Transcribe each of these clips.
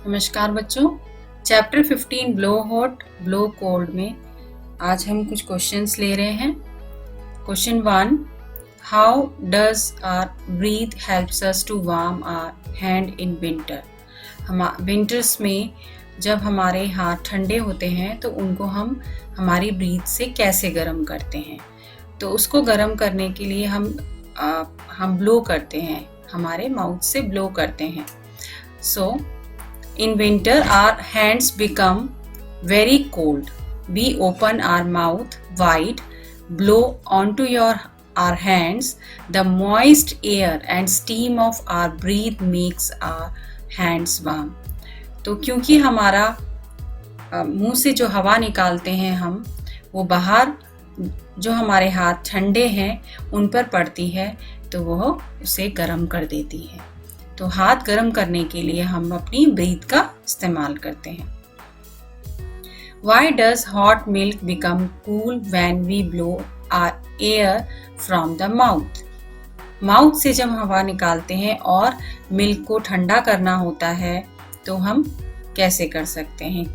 नमस्कार बच्चों, chapter 15 blow hot blow cold में आज हम कुछ क्वेश्चंस ले रहे हैं। Question 1, how does our breath helps us to warm our hand in winter. हम विंटर्स में जब हमारे हाथ ठंडे होते हैं तो उनको हम हमारी ब्रीथ से कैसे गर्म करते हैं। तो उसको गर्म करने के लिए हम ब्लो करते हैं, हमारे माउथ से ब्लो करते हैं। सो in winter, our hands become very cold. We open our mouth wide, blow onto our hands. The moist air and steam of our breath makes our hands warm. तो क्योंकि हमारा मुंह से जो हवा निकालते हैं हम, वो बाहर जो हमारे हाथ ठंडे हैं उन पर पड़ती है तो वह उसे गर्म कर देती है। तो हाथ गर्म करने के लिए हम अपनी ब्रीथ का इस्तेमाल करते हैं। Why does hot milk become cool when we blow our air from the mouth? Mouth से जब हवा निकालते हैं और मिल्क को ठंडा करना होता है तो हम कैसे कर सकते हैं,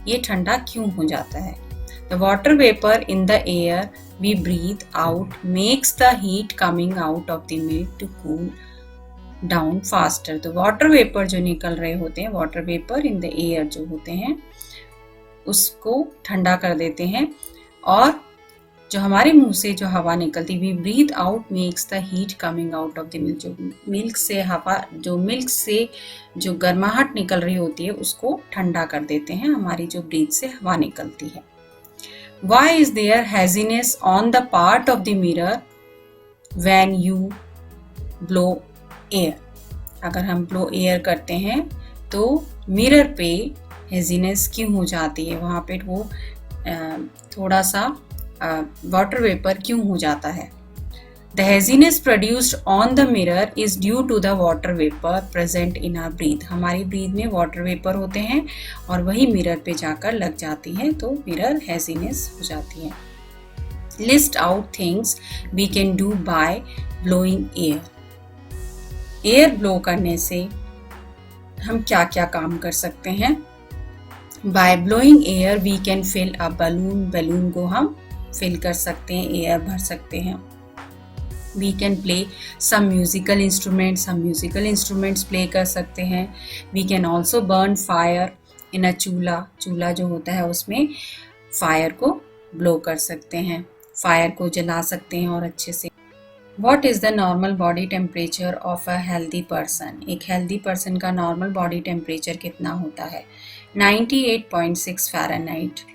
ये ठंडा क्यों हो जाता है। The water vapor in the air we breathe out makes the heat coming out of the milk to cool down faster. तो वाटर वेपर जो निकल रहे होते हैं, water vapour in the air जो होते हैं उसको ठंडा कर देते हैं, और जो हमारे मुंह से जो हवा निकलती, we breathe out makes the heat coming out of the milk. जो मिल्क से जो गर्माहट निकल रही होती है उसको ठंडा कर देते हैं, हमारी जो ब्रीथ से हवा निकलती है। Why is there haziness on the part of the mirror when you blow air. अगर हम ब्लो एयर करते हैं तो मिरर पे हेजीनेस क्यों हो जाती है, वहाँ पे वो थोड़ा सा वाटर वेपर क्यों हो जाता है। The haziness produced on the mirror is due to the water vapour present in our breath. हमारी ब्रीथ में वाटर वेपर होते हैं और वही मिरर पे जाकर लग जाती है तो मिरर हेजीनेस हो जाती है। List out things we can do by blowing air. Air blow करने से हम क्या क्या काम कर सकते हैं। By blowing air we can fill a balloon. Balloon को हम फिल कर सकते हैं, एयर भर सकते हैं। We can play some musical instruments. हम म्यूजिकल इंस्ट्रूमेंट्स प्ले कर सकते हैं। We can also burn fire in a chulha. चूल्हा जो होता है उसमें फायर को ब्लो कर सकते हैं, फायर को जला सकते हैं और अच्छे से। What is the normal body temperature of a healthy person? एक healthy person का normal body temperature कितना होता है? 98.6 फ़ारेनहाइट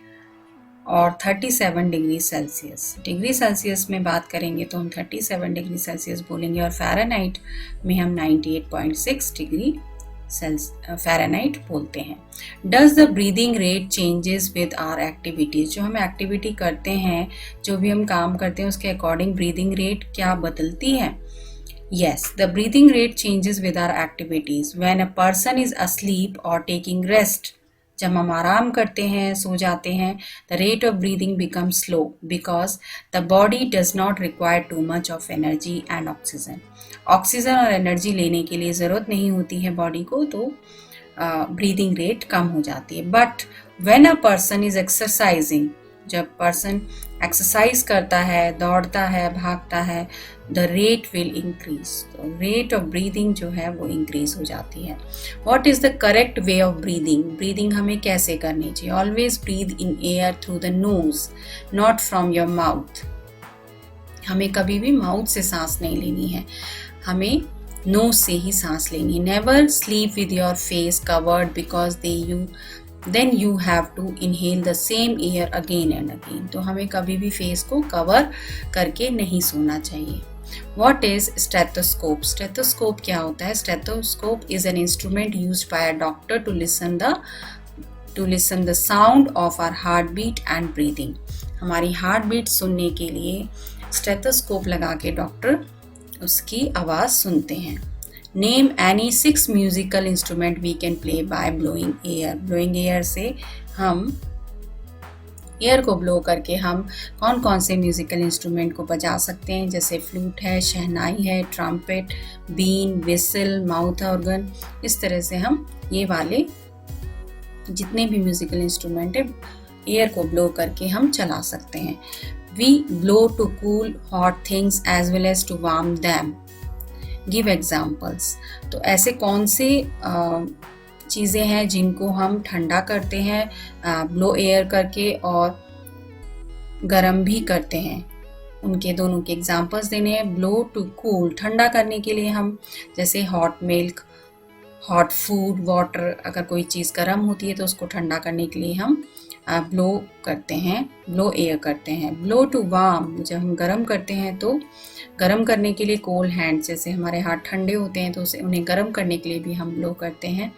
और 37 डिग्री सेल्सियस। डिग्री सेल्सियस में बात करेंगे तो हम 37 डिग्री सेल्सियस बोलेंगे, और फ़ारेनहाइट में हम 98.6 डिग्री फ़ारेनहाइट बोलते हैं। Does the breathing rate changes with our activities. जो हम एक्टिविटी करते हैं, जो भी हम काम करते हैं उसके अकॉर्डिंग ब्रीदिंग रेट क्या बदलती है। Yes, the breathing rate changes with our activities when a person is asleep और टेकिंग रेस्ट। जब हम आराम करते हैं, सो जाते हैं, the rate of breathing become slow because the body does not require too much of energy and oxygen. Oxygen और एनर्जी लेने के लिए ज़रूरत नहीं होती है बॉडी को, तो ब्रीदिंग रेट कम हो जाती है। But when a person is exercising, जब पर्सन एक्सरसाइज करता है, दौड़ता है, भागता है, द रेट विल इंक्रीज। तो रेट ऑफ ब्रीदिंग जो है वो इंक्रीज हो जाती है। What is the correct way of breathing. Breathing हमें कैसे करनी चाहिए। Always breathe in air through the nose, not from your mouth. हमें कभी भी माउथ से सांस नहीं लेनी है, हमें नोज से ही सांस लेनी है। Never sleep with your face covered because then you have to inhale the same air again and again। तो हमें कभी भी फेस को कवर करके नहीं सोना चाहिए। What is stethoscope? Stethoscope क्या होता है। Stethoscope is an instrument used by a doctor to listen the sound of our heartbeat and breathing। हमारी हार्ट बीट सुनने के लिए स्टेथोस्कोप लगा के डॉक्टर उसकी आवाज़ सुनते हैं। Name any 6 musical instrument we can play by blowing air. Blowing air से हम एयर को ब्लो करके हम कौन कौन से म्यूजिकल इंस्ट्रूमेंट को बजा सकते हैं, जैसे फ्लूट है, शहनाई है, ट्रम्पेट, बीन, विसल, माउथ ऑर्गन। इस तरह से हम ये वाले जितने भी म्यूजिकल इंस्ट्रूमेंट है एयर को ब्लो करके हम चला सकते हैं। We blow to cool hot things as well as to warm them. Give examples. तो ऐसे कौन से चीज़ें हैं जिनको हम ठंडा करते हैं ब्लो एयर करके और गर्म भी करते हैं, उनके दोनों के एग्जाम्पल्स देने हैं। ब्लो टू कूल, ठंडा करने के लिए हम जैसे hot milk, hot food, water, अगर कोई चीज़ गर्म होती है तो उसको ठंडा करने के लिए हम ब्लो करते हैं, ब्लो एयर करते हैं। ब्लो टू वार्म, जब हम गर्म करते हैं तो गर्म करने के लिए कोल्ड हैंड, जैसे हमारे हाथ ठंडे होते हैं तो उन्हें गर्म करने के लिए भी हम ब्लो करते हैं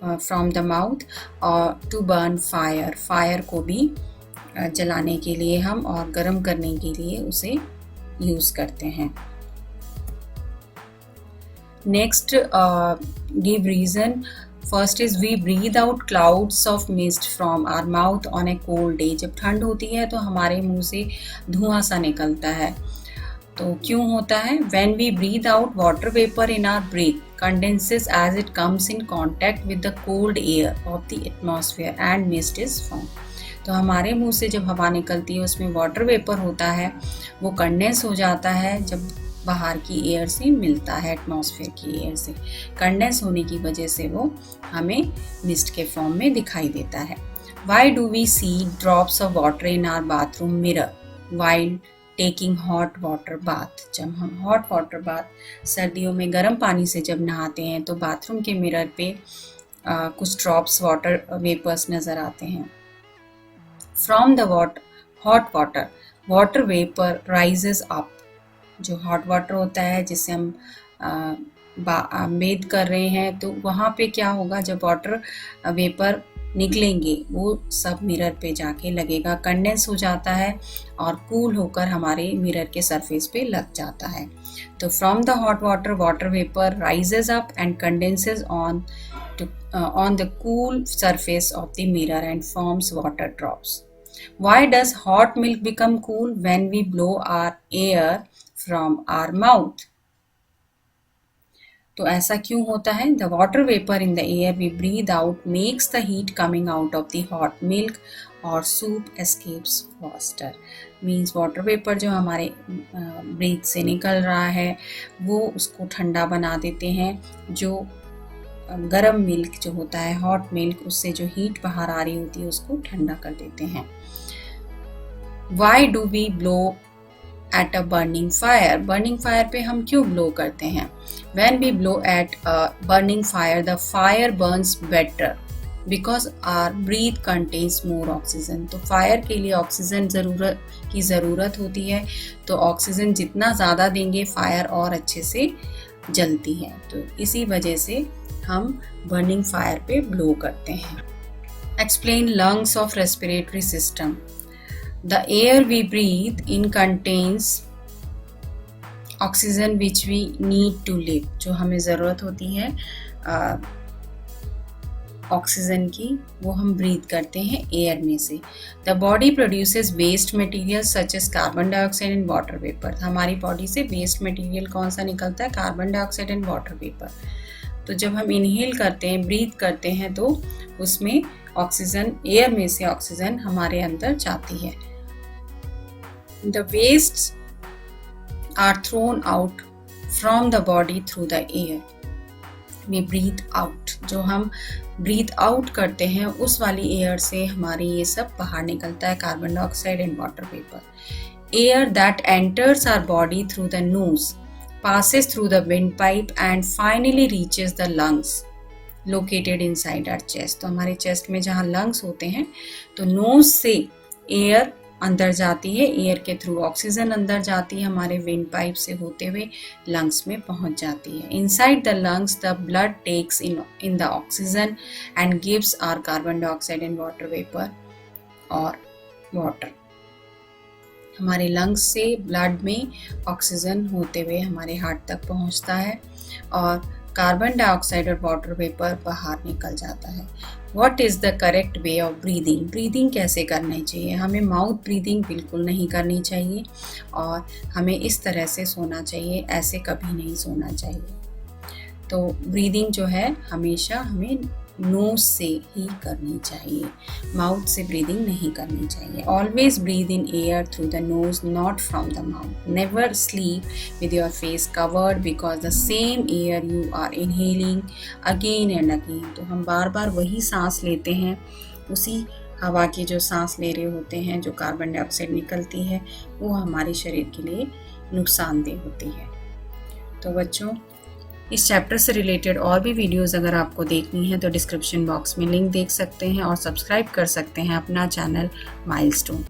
फ्रॉम द माउथ। और टू बर्न फायर, फायर को भी जलाने के लिए हम और गर्म करने के लिए उसे यूज़ करते हैं। Next give reason. First is we breathe out clouds of mist from our mouth on a cold day. जब ठंड होती है तो हमारे मुंह से धुआं सा निकलता है, तो क्यों होता है? When we breathe out, water vapor in our breath condenses as it comes in contact with the cold air of the atmosphere and mist is formed. तो हमारे मुंह से जब हवा निकलती है उसमें वाटर वेपर होता है, वो कंडेंस हो जाता है जब बाहर की एयर से मिलता है, एटमॉस्फेयर की एयर से। कंडेंस होने की वजह से वो हमें मिस्ट के फॉर्म में दिखाई देता है। Why do we see drops of water in our bathroom mirror while taking hot water bath? जब हम हॉट वाटर बाथ, सर्दियों में गर्म पानी से जब नहाते हैं तो बाथरूम के मिरर पे कुछ ड्रॉप्स वाटर वेपर्स नज़र आते हैं। From the hot water, water vapour rises up. जो हॉट वाटर होता है जिससे हम बेद कर रहे हैं, तो वहाँ पे क्या होगा, जब वाटर वेपर निकलेंगे वो सब मिरर पे जाके लगेगा, कंडेंस हो जाता है और कूल होकर हमारे मिरर के सरफेस पे लग जाता है। तो from the hot water, water vapour rises up and condenses on the cool surface of the mirror and forms water drops. Why does hot milk become cool when we blow our air from our mouth? तो ऐसा क्यों होता है? The water vapor in the air we breathe out makes the heat coming out of the hot milk or soup escapes faster. Means water vapor जो हमारे breathe से निकल रहा है वो उसको ठंडा बना देते हैं। जो गरम मिल्क जो होता है, हॉट मिल्क, उससे जो हीट बाहर आ रही होती है उसको ठंडा कर देते हैं। Why do we blow at a burning fire? Burning fire पे हम क्यों ब्लो करते हैं? When we blow at a burning fire, the fire burns better because our breath contains more oxygen. तो फायर के लिए ऑक्सीजन की ज़रूरत होती है, तो ऑक्सीजन जितना ज़्यादा देंगे फायर और अच्छे से जलती है। तो इसी वजह से हम बर्निंग फायर पे ब्लो करते हैं। Explain lungs of respiratory system. The air we breathe in contains oxygen which we need to live. जो हमें ज़रूरत होती है ऑक्सीजन की, वो हम ब्रीथ करते हैं एयर में से। The body produces waste material such as carbon dioxide and water vapour. हमारी बॉडी से वेस्ट मटेरियल कौन सा निकलता है? Carbon dioxide and water vapour. तो जब हम इनहेल करते हैं, ब्रीथ करते हैं, तो उसमें ऑक्सीजन, एयर में से ऑक्सीजन हमारे अंदर जाती है। The waste are thrown out from the body through the air. We breathe out. जो हम ब्रीथ आउट करते हैं उस वाली एयर से हमारे ये सब बाहर निकलता है, carbon dioxide and water vapour. Air that enters our body through the nose passes through the windpipe and finally reaches the lungs located inside our chest. तो हमारे चेस्ट में जहाँ लंग्स होते हैं, तो नोज से एयर अंदर जाती है, एयर के थ्रू ऑक्सीजन अंदर जाती है, हमारे विंड पाइप से होते हुए लंग्स में पहुंच जाती है। Inside the lungs the blood takes in the oxygen and gives our carbon dioxide and water vapour और वाटर। हमारे लंग्स से ब्लड में ऑक्सीजन होते हुए हमारे हार्ट तक पहुंचता है और कार्बन डाइऑक्साइड और वाटर वेपर बाहर निकल जाता है। What is the correct way of breathing? Breathing कैसे करनी चाहिए? हमें माउथ ब्रीदिंग बिल्कुल नहीं करनी चाहिए और हमें इस तरह से सोना चाहिए, ऐसे कभी नहीं सोना चाहिए। तो ब्रीदिंग जो है हमेशा हमें नोज से ही करनी चाहिए, माउथ से ब्रीदिंग नहीं करनी चाहिए। Always breathe in air through the nose, not from the mouth. Never sleep with your face covered because the same air you are inhaling again and again. तो हम बार बार वही सांस लेते हैं, उसी हवा की जो सांस ले रहे होते हैं, जो कार्बन डाइऑक्साइड निकलती है, वो हमारे शरीर के लिए नुकसानदेह होती है। तो बच्चों, इस चैप्टर से रिलेटेड और भी वीडियोस अगर आपको देखनी है तो डिस्क्रिप्शन बॉक्स में लिंक देख सकते हैं और सब्सक्राइब कर सकते हैं अपना चैनल माइलस्टोन।